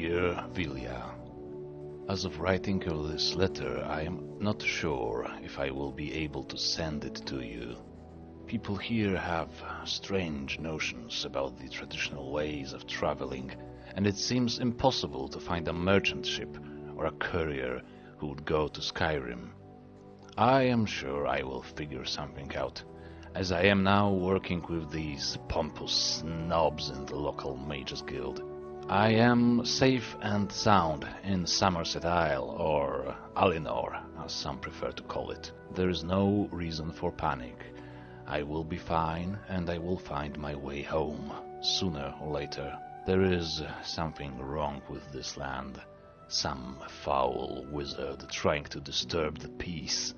Dear Vilja, as of writing of this letter, I am not sure if I will be able to send it to you. People here have strange notions about the traditional ways of traveling, and it seems impossible to find a merchant ship or a courier who would go to Skyrim. I am sure I will figure something out, as I am now working with these pompous snobs in the local Mages Guild. I am safe and sound in Summerset Isle, or Alinor, as some prefer to call it. There is no reason for panic. I will be fine, and I will find my way home, sooner or later. There is something wrong with this land. Some foul wizard trying to disturb the peace.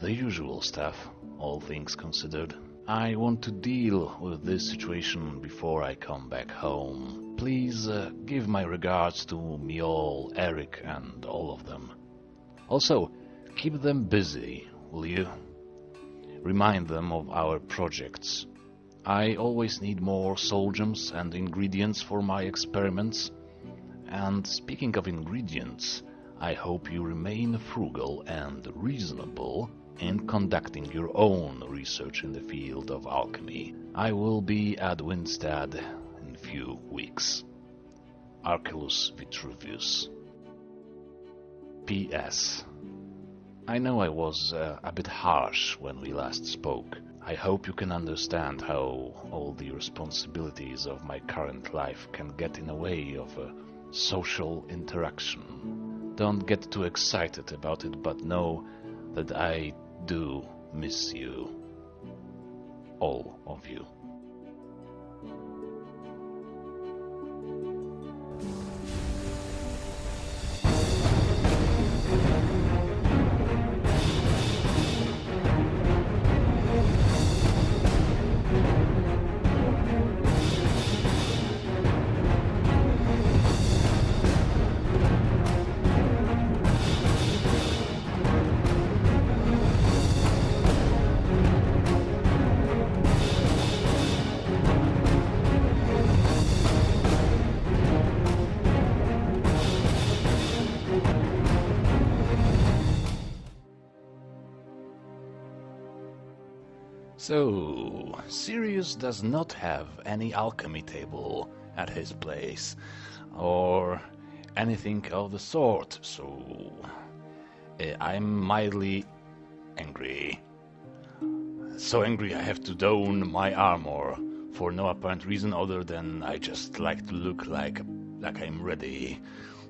The usual stuff, all things considered. I want to deal with this situation before I come back home. Please give my regards to Mjol, Eric, and all of them. Also, keep them busy, will you? Remind them of our projects. I always need more soul gems and ingredients for my experiments. And speaking of ingredients, I hope you remain frugal and reasonable in conducting your own research in the field of alchemy. I will be at Winstad in a few weeks. Archelaus Vitruvius. P.S. I know I was a bit harsh when we last spoke. I hope you can understand how all the responsibilities of my current life can get in the way of a social interaction. Don't get too excited about it, but know that I do miss you. All of you. So, Sirius does not have any alchemy table at his place, or anything of the sort, so I'm mildly angry. So angry I have to don my armor, for no apparent reason other than I just like to look like I'm ready.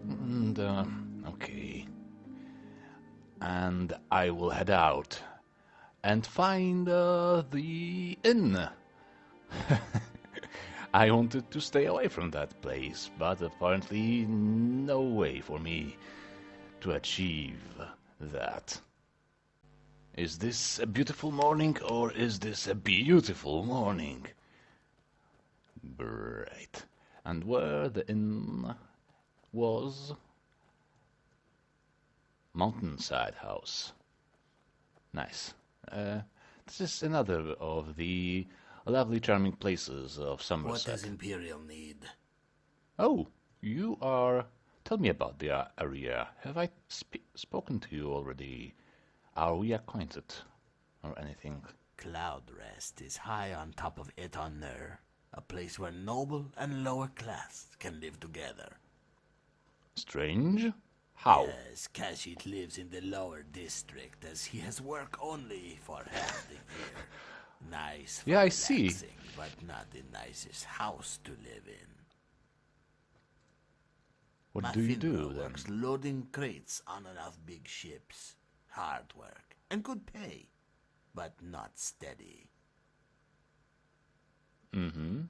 And, okay. And I will head out and find the inn. I wanted to stay away from that place, but apparently no way for me to achieve that. Is this a beautiful morning, or is this a beautiful morning? Great. And where the inn was? Mountainside House. Nice. This is another of the lovely charming places of Summerset. What does Imperial need? Oh, you are... Tell me about the area. Have I spoken to you already? Are we acquainted? Or anything? Cloudrest is high on top of Etonner, a place where noble and lower class can live together. Strange? How? Yes, Kashit lives in the lower district, as he has work only for half the year. Nice for Yeah, I see. relaxing, but not the nicest house to live in. What do you do then? Works loading crates on and off big ships. Hard work and good pay, but not steady. Mm-hmm.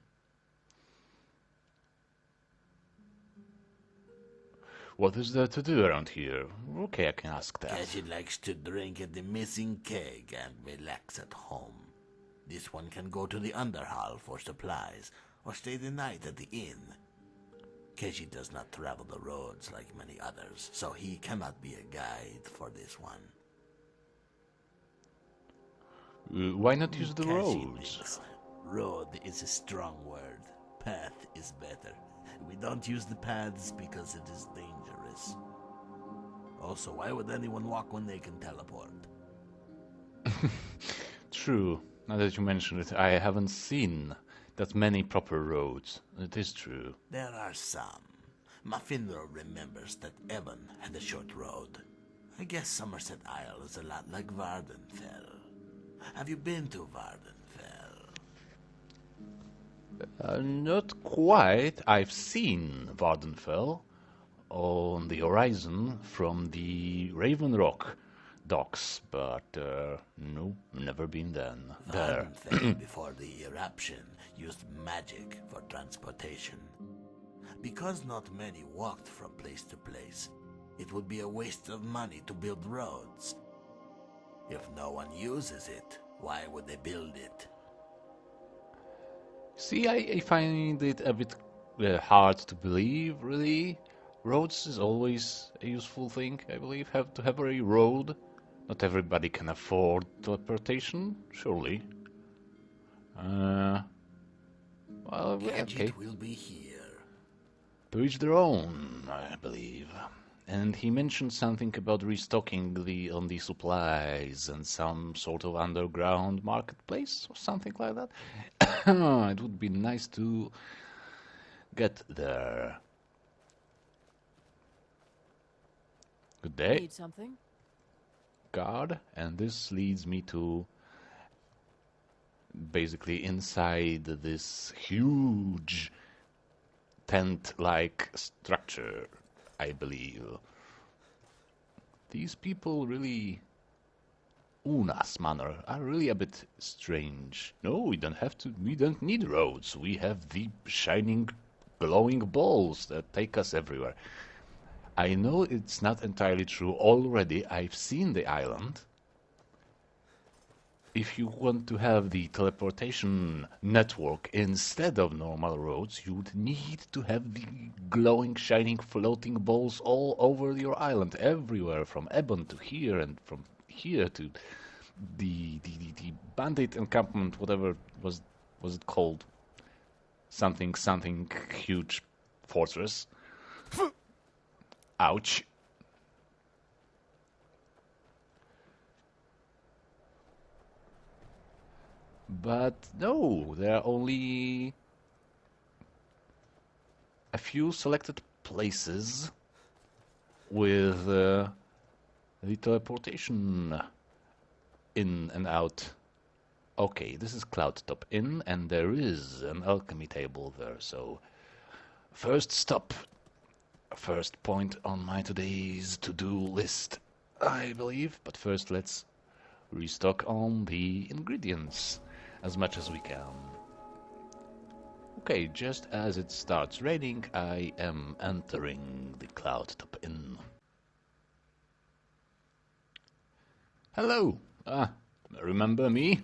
What is there to do around here? Okay, I can ask that. Kashit likes to drink at the Missing Keg and relax at home. This one can go to the Underhall for supplies, or stay the night at the inn. Kashit does not travel the roads like many others, so he cannot be a guide for this one. Why not use the Kashit roads? thinks road is a strong word. path is better. We don't use the paths because it is dangerous. Also, why would anyone walk when they can teleport? True. Now that you mention it, I haven't seen that many proper roads. It is true. There are some. Muffinro remembers that Evan had a short road. I guess Summerset Isle is a lot like Vardenfell. Have you been to Vardenfell? Not quite. I've seen Vardenfell on the horizon from the Raven Rock docks, but no, never been there. Vardenfell before the eruption used magic for transportation. Because not many walked from place to place, it would be a waste of money to build roads. If no one uses it, why would they build it? See, I find it a bit hard to believe, really. Roads is always a useful thing, I believe. Have to have a road. Not everybody can afford teleportation, surely. Well, okay. Gadget will be here. To each their own, I believe. And he mentioned something about restocking on the supplies and some sort of underground marketplace or something like that. It would be nice to get there. Good day. Need something? Guard, and this leads me to basically inside this huge tent-like structure, I believe. These people really, Una's manner, are really a bit strange. No, we don't need roads. We have the shining, glowing balls that take us everywhere. I know it's not entirely true already. I've seen the island. If you want to have the teleportation network instead of normal roads, you would need to have the glowing, shining, floating balls all over your island, everywhere, from Ebon to here, and from here to the bandit encampment, whatever was it called? Something huge fortress. Ouch. But no, there are only a few selected places with the teleportation in and out. Okay, this is Cloudtop Inn, and there is an alchemy table there, so first stop, first point on my today's to-do list, I believe. But first let's restock on the ingredients as much as we can. Okay, just as it starts raining, I am entering the Cloudtop Inn. Hello! Remember me?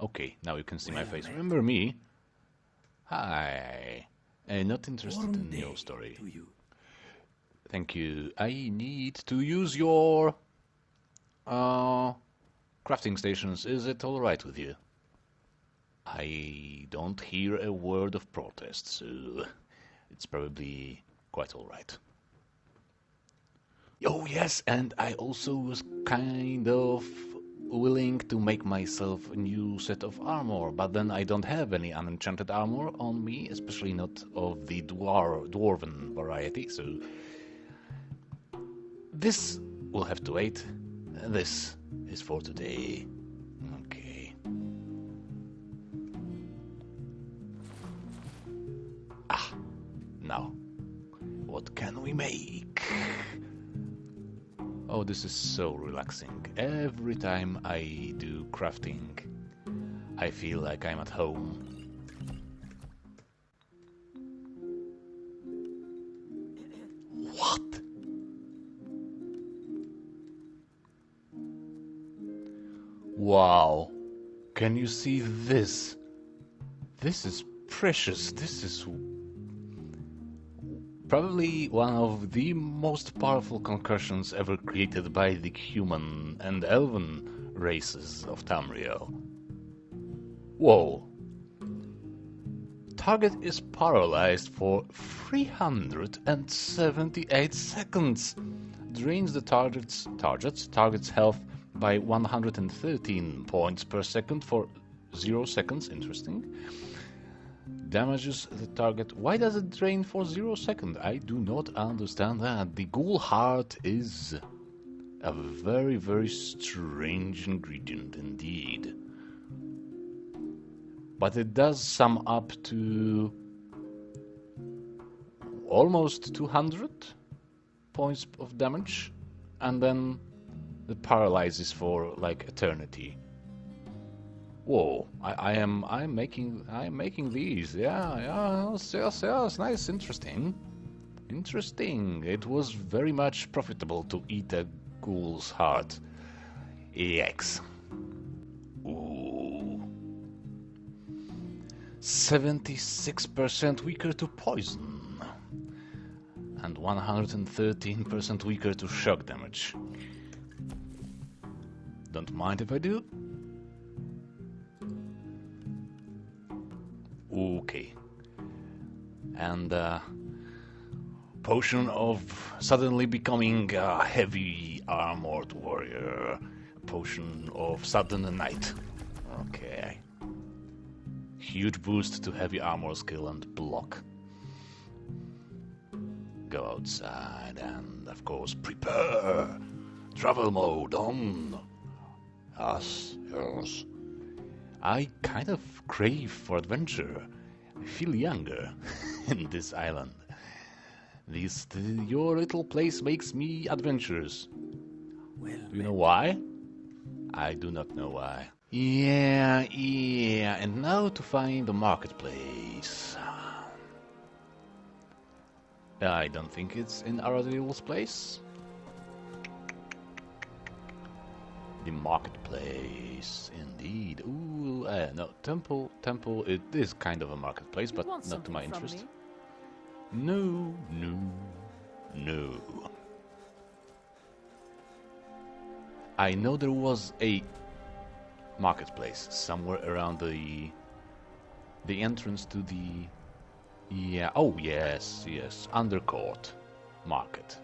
Okay, now you can see my face. Remember me? Hi. Not interested in your story. Thank you. I need to use your crafting stations. Is it alright with you? I don't hear a word of protest, so it's probably quite alright. Oh yes, and I also was kind of willing to make myself a new set of armor, but then I don't have any unenchanted armor on me, especially not of the dwarven variety, so this will have to wait. This is for today. Okay. Now, what can we make? Oh, this is so relaxing. Every time I do crafting, I feel like I'm at home. What? Wow. Can you see this? This is precious. This is probably one of the most powerful concussions ever created by the human and elven races of Tamriel. Whoa. target is paralyzed for 378 seconds. Drains the target's health by 113 points per second for 0 seconds. Interesting. Damages the target. Why does it drain for 0 seconds? I do not understand that. The ghoul heart is a very, very strange ingredient indeed. But it does sum up to almost 200 points of damage, and then it paralyzes for like eternity. Whoa! I'm making these. Yeah. Yes. Nice, interesting. It was very much profitable to eat a ghoul's heart. Yikes. Ooh. 76% weaker to poison. And 113% weaker to shock damage. Don't mind if I do. Okay. And potion of suddenly becoming a heavy armored warrior. Potion of sudden night. Okay. Huge boost to heavy armor skill and block. Go outside and of course prepare. Travel mode on. Yes. I kind of crave for adventure. I feel younger in this island. Your little place makes me adventurous. Well, do you know why? I do not know why. Yeah, and now to find the marketplace. I don't think it's in Aradiel's place. The marketplace, indeed. Ooh, no, temple, it is kind of a marketplace, but not to my interest. No. I know there was a marketplace somewhere around the entrance to the... Yeah, oh yes, Undercourt Market.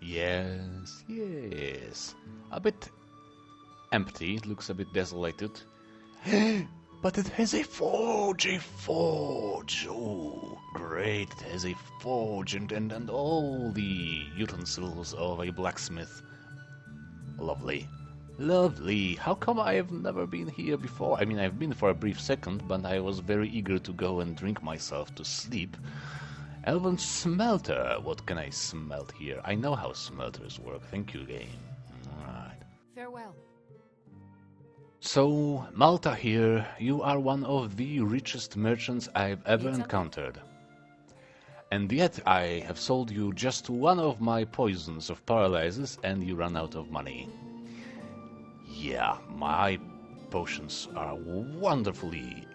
Yes. A bit empty, it looks a bit desolated. But it has a forge, Oh, great, it has a forge and all the utensils of a blacksmith. Lovely. How come I have never been here before? I mean, I've been for a brief second, but I was very eager to go and drink myself to sleep. Elven smelter. What can I smelt here? I know how smelters work. Thank you, game. Alright. Farewell. So, Malta here, you are one of the richest merchants I've ever encountered. And yet I have sold you just one of my poisons of paralysis and you run out of money. Yeah, my potions are wonderfully,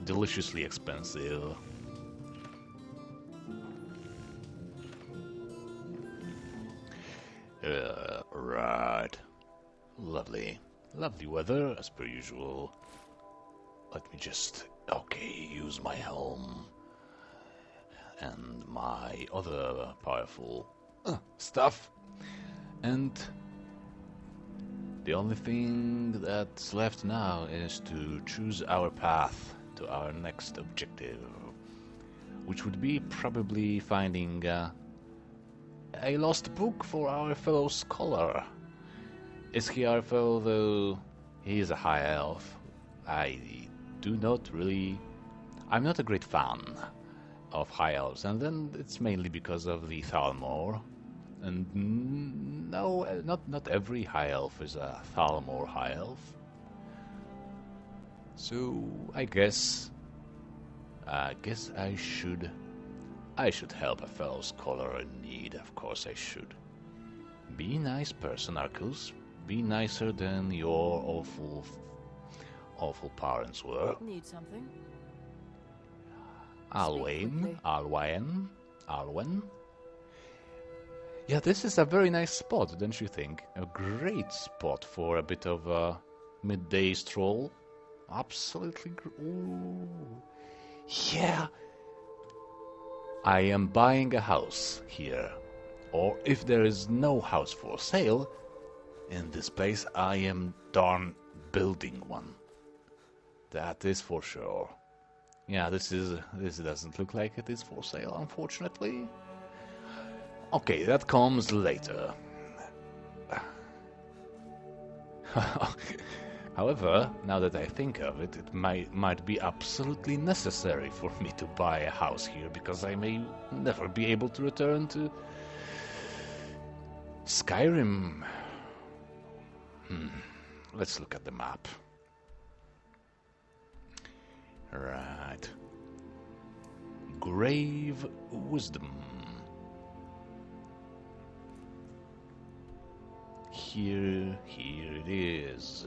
deliciously expensive. Right. Lovely weather, as per usual. Let me just, use my helm. And my other powerful stuff. And the only thing that's left now is to choose our path to our next objective. Which would be probably finding a lost book for our fellow scholar. Is he our fellow, though? He is a high elf. I'm not a great fan of high elves, and then it's mainly because of the Thalmor. And no, not every high elf is a Thalmor high elf. So I guess I should help a fellow scholar in need. Of course I should. Be a nice person, Arcus. Be nicer than your awful parents were. Need something? Alwen. Yeah, this is a very nice spot, don't you think? A great spot for a bit of a midday stroll. Absolutely. Ooh. Yeah. I am buying a house here. Or if there is no house for sale in this place, I am darn building one. That is for sure. Yeah, this doesn't look like it is for sale, unfortunately. Okay, that comes later. However, now that I think of it, it might be absolutely necessary for me to buy a house here, because I may never be able to return to Skyrim. Let's look at the map. Right. Grave Wisdom. Here it is.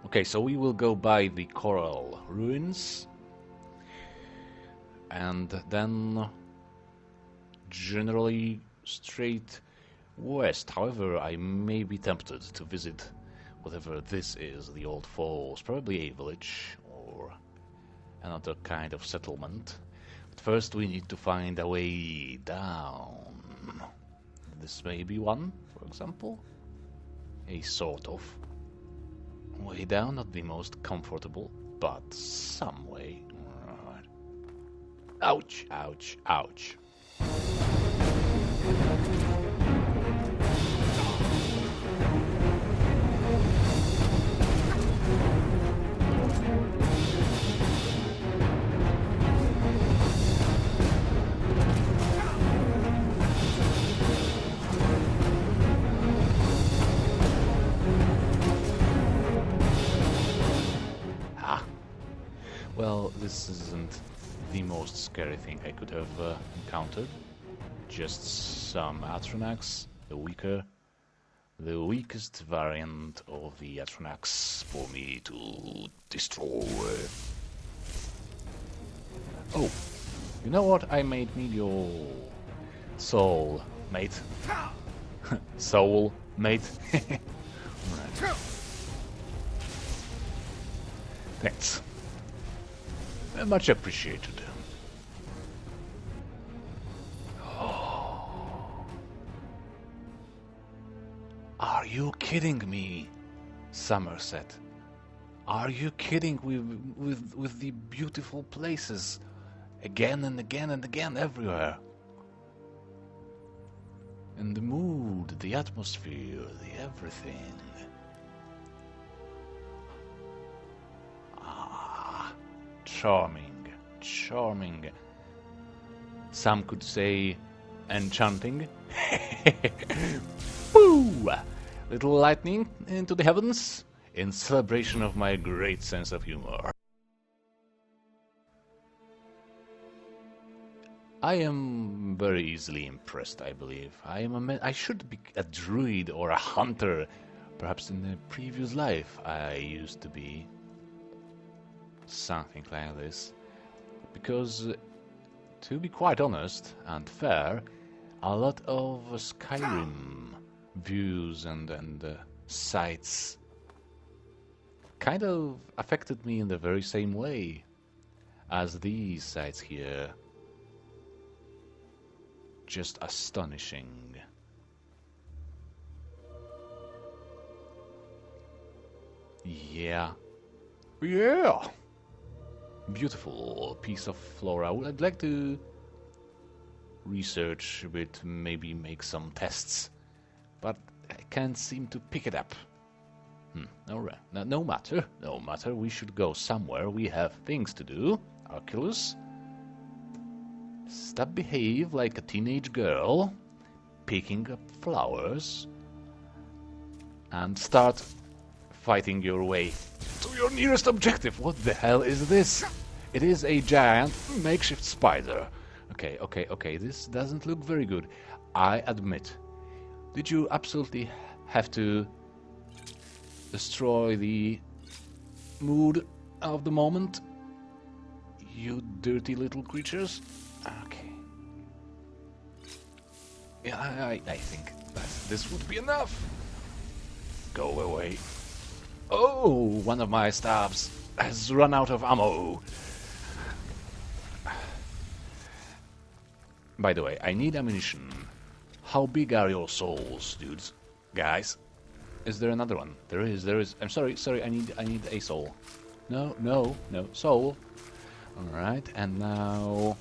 Okay, so we will go by the Coral Ruins, and then generally straight west. However, I may be tempted to visit whatever this is, the Old Falls, probably a village or another kind of settlement. But first we need to find a way down. This may be one, for example. A sort of way down, not the most comfortable, but some way. Right. Ouch, ouch, ouch. Well, this isn't the most scary thing I could have encountered. Just some Atronax, the weakest variant of the Atronax for me to destroy. Oh, you know what? I might need your soul, mate. Soul, mate. Right. Thanks. Much appreciated. Oh. Are you kidding me, Summerset? Are you kidding with the beautiful places again and again and again everywhere? And the mood, the atmosphere, the everything. Charming, charming. Some could say enchanting. Woo! Little lightning into the heavens in celebration of my great sense of humor. I am very easily impressed, I believe. I should be a druid or a hunter. Perhaps in a previous life I used to be. Something like this, because to be quite honest and fair, a lot of Skyrim views and sights kind of affected me in the very same way as these sights here. Just astonishing. Yeah. Beautiful piece of flora. I'd like to research a bit, maybe make some tests, but I can't seem to pick it up. Alright, no matter, we should go somewhere. We have things to do. Oculus, stop behave like a teenage girl, picking up flowers, and start fighting your way to your nearest objective. What the hell is this? It is a giant makeshift spider. Okay, this doesn't look very good, I admit. Did you absolutely have to destroy the mood of the moment, you dirty little creatures? Okay. Yeah, I think that this would be enough. Go away. Oh, one of my staffs has run out of ammo. By the way, I need ammunition. How big are your souls, dudes? Guys? Is there another one? There is. I'm sorry, I need a soul. No, soul. Alright, and now...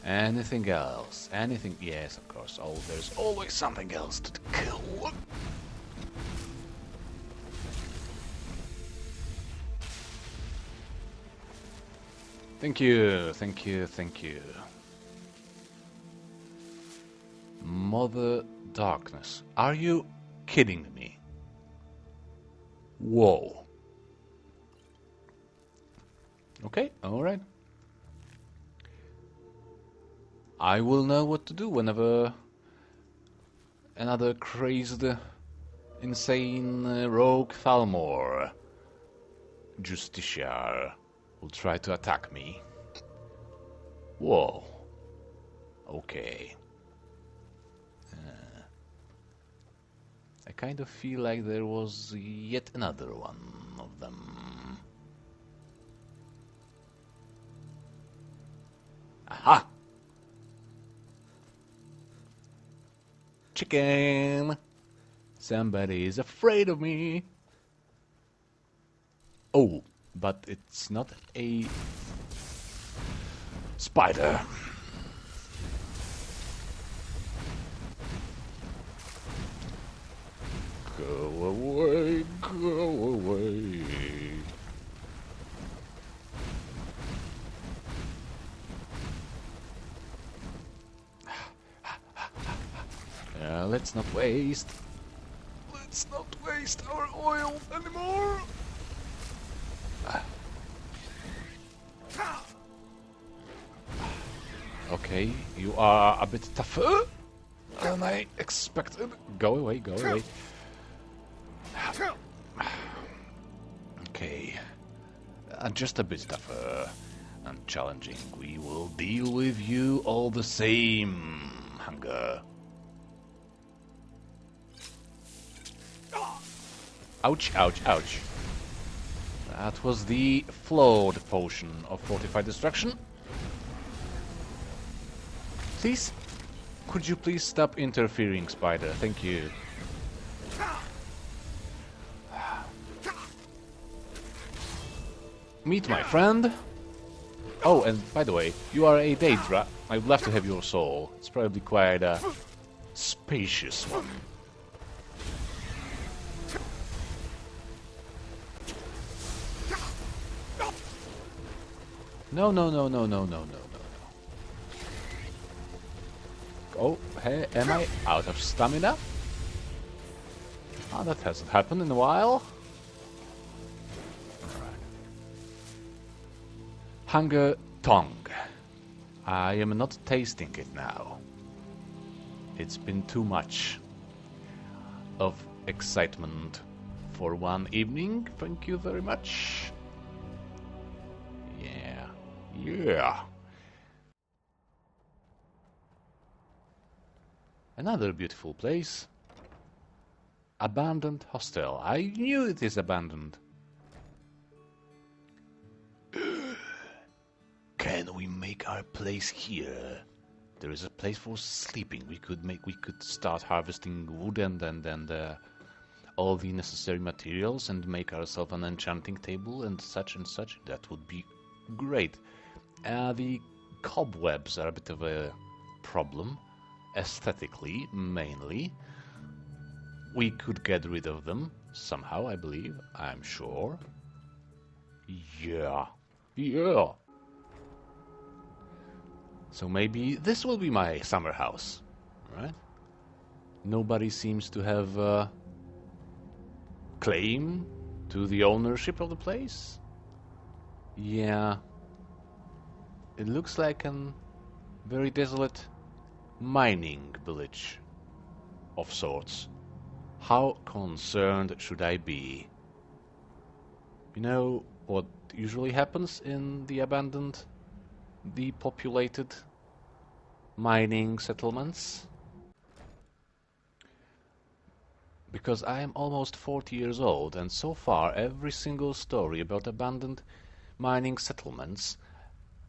Anything else? Anything? Yes, of course. Oh, there's always something else to kill. Thank you. Mother Darkness. Are you kidding me? Whoa. Okay, alright. I will know what to do whenever another crazed, insane rogue Thalmor Justiciar will try to attack me. Whoa. Okay. I kind of feel like there was yet another one of them. Aha! Chicken! Somebody is afraid of me! Oh, but it's not a spider. Go away, go away. Let's not waste our oil anymore. Okay, you are a bit tougher than I expected. Go away, go away. Okay, just a bit tougher and challenging. We will deal with you all the same, hunger. Ouch, ouch, ouch. That was the flawed potion of fortified destruction. Please, could you please stop interfering, spider? Thank you. Meet my friend. Oh, and by the way, you are a Daedra. I would love to have your soul. It's probably quite a spacious one. No. Oh, hey, am I out of stamina? Oh, that hasn't happened in a while. Alright. Hunger tongue. I am not tasting it now. It's been too much of excitement for one evening. Thank you very much. Yeah. Another beautiful place. Abandoned hostel. I knew it is abandoned. Can we make our place here? There is a place for sleeping. We could start harvesting wood and all the necessary materials and make ourselves an enchanting table and such. That would be great. The cobwebs are a bit of a problem, aesthetically mainly. We could get rid of them somehow, I believe. I'm sure. Yeah. So maybe this will be my summer house, right? Nobody seems to have claim to the ownership of the place. Yeah. It looks like a very desolate mining village of sorts. How concerned should I be? You know what usually happens in the abandoned, depopulated mining settlements? Because I am almost 40 years old, and so far every single story about abandoned mining settlements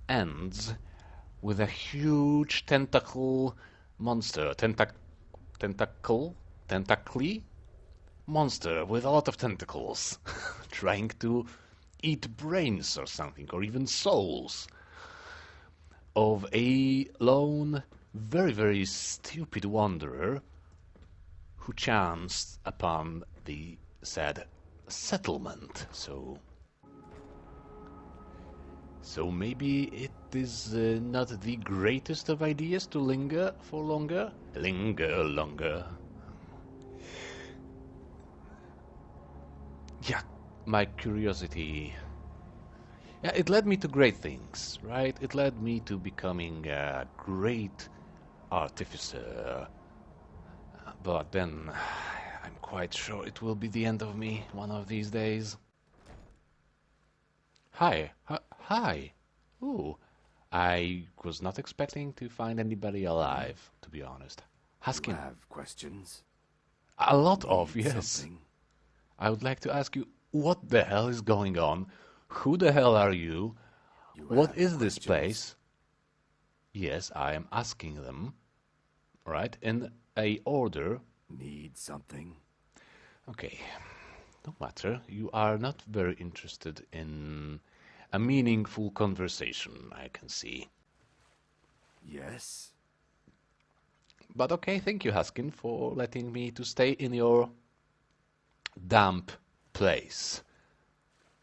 ends with a huge tentacle monster, tentacly monster with a lot of tentacles, trying to eat brains or something, or even souls of a lone, very, very stupid wanderer who chanced upon the said settlement. So maybe it is not the greatest of ideas to linger for longer. Linger longer. Yeah, my curiosity. Yeah, it led me to great things, right? It led me to becoming a great artificer. But then, I'm quite sure it will be the end of me one of these days. Hi. Hi. Ooh. I was not expecting to find anybody alive, to be honest. Haskin. You have questions? A lot of, Need yes. something? I would like to ask you, what the hell is going on? Who the hell are you? You What have is this questions? place? Yes, I am asking them, right, in a order. Need something? Okay, no matter. You are not very interested in a meaningful conversation, I can see. Yes? But okay, thank you, Haskin, for letting me to stay in your damp place.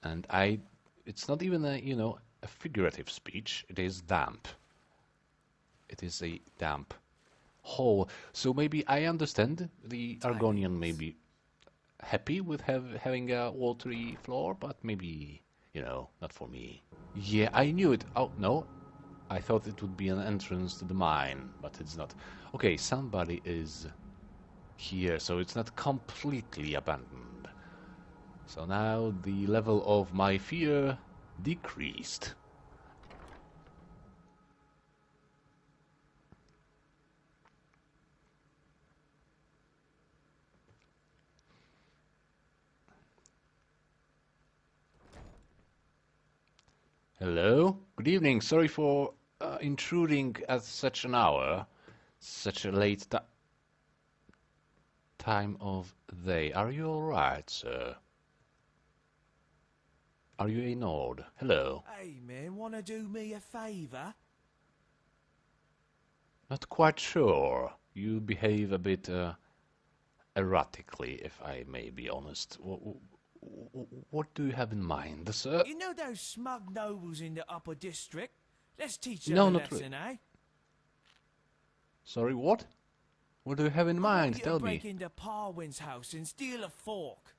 And it's not even a figurative speech. It is damp. It is a damp hole. So maybe I understand the Argonian may be happy with having a watery floor, but maybe, not for me. Yeah, I knew it. Oh, no. I thought it would be an entrance to the mine, but it's not. Okay, somebody is here, so it's not completely abandoned. So now the level of my fear decreased. Hello? Good evening. Sorry for intruding at such an hour, such a late time of day. Are you alright, sir? Are you a Nord? Hello. Hey man, wanna do me a favour? Not quite sure. You behave a bit erratically, if I may be honest. What do you have in mind, sir? You know those smug nobles in the upper district? Let's teach them No, a not lesson, eh? Sorry, what? What do you have in I mind? want you Tell to break me. into Parwin's house and steal a fork.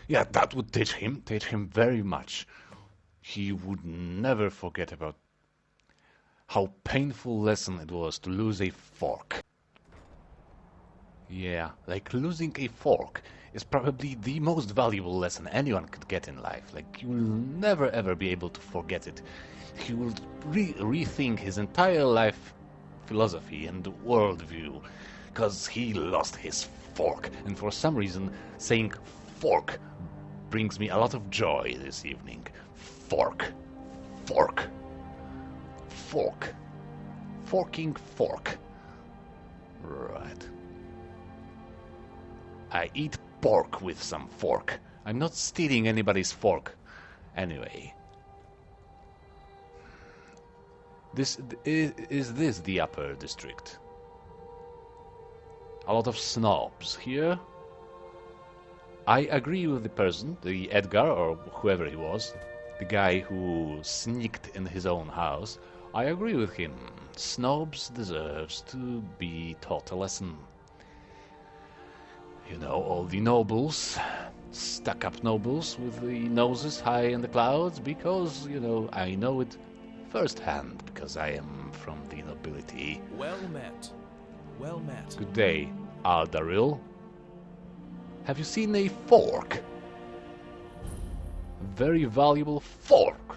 Yeah, that would teach him very much. He would never forget about how painful lesson it was to lose a fork. Yeah, like losing a fork is probably the most valuable lesson anyone could get in life. Like, you will never ever be able to forget it. He will rethink his entire life philosophy and worldview, because he lost his fork. And for some reason, saying fork brings me a lot of joy this evening. Fork. Fork. Fork. Forking fork. Right. I eat pork with some fork. I'm not stealing anybody's fork. Anyway. Is this the upper district? A lot of snobs here. I agree with the person, the Edgar, or whoever he was, the guy who sneaked in his own house. I agree with him. Snobs deserves to be taught a lesson. You know, all the nobles, stuck-up nobles with the noses high in the clouds, because, I know it firsthand, because I am am from the nobility. Well met. Well met. Good day, Aldaril. Have you seen a fork? Very valuable fork.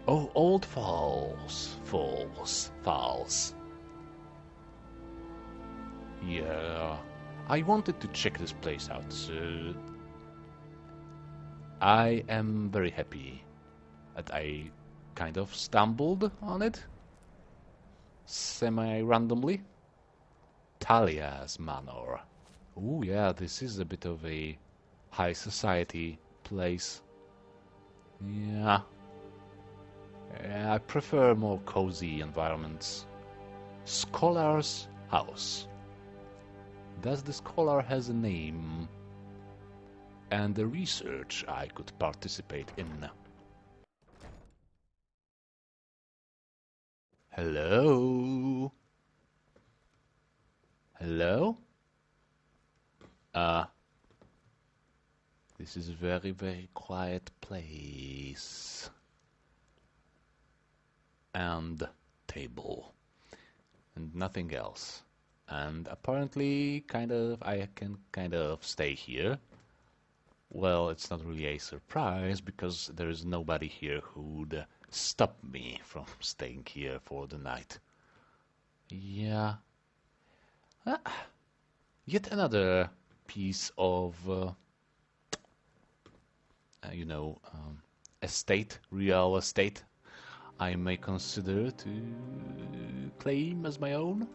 Oh, old fowls. Yeah, I wanted to check this place out, so I am very happy that I kind of stumbled on it semi-randomly. Talia's Manor. Oh yeah, this is a bit of a high society place. Yeah. I prefer more cozy environments. Scholar's House. Does the scholar has a name? And the research I could participate in. Hello? Hello? This is a very, very quiet place. And table. And nothing else. And apparently, I can kind of stay here. Well, it's not really a surprise, because there is nobody here who'd stop me from staying here for the night. Yeah. Yet another piece of, real estate, I may consider to claim as my own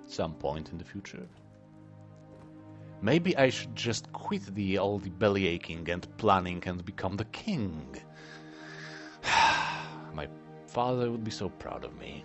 some point in the future. Maybe I should just quit all the belly aching and planning and become the king. My father would be so proud of me.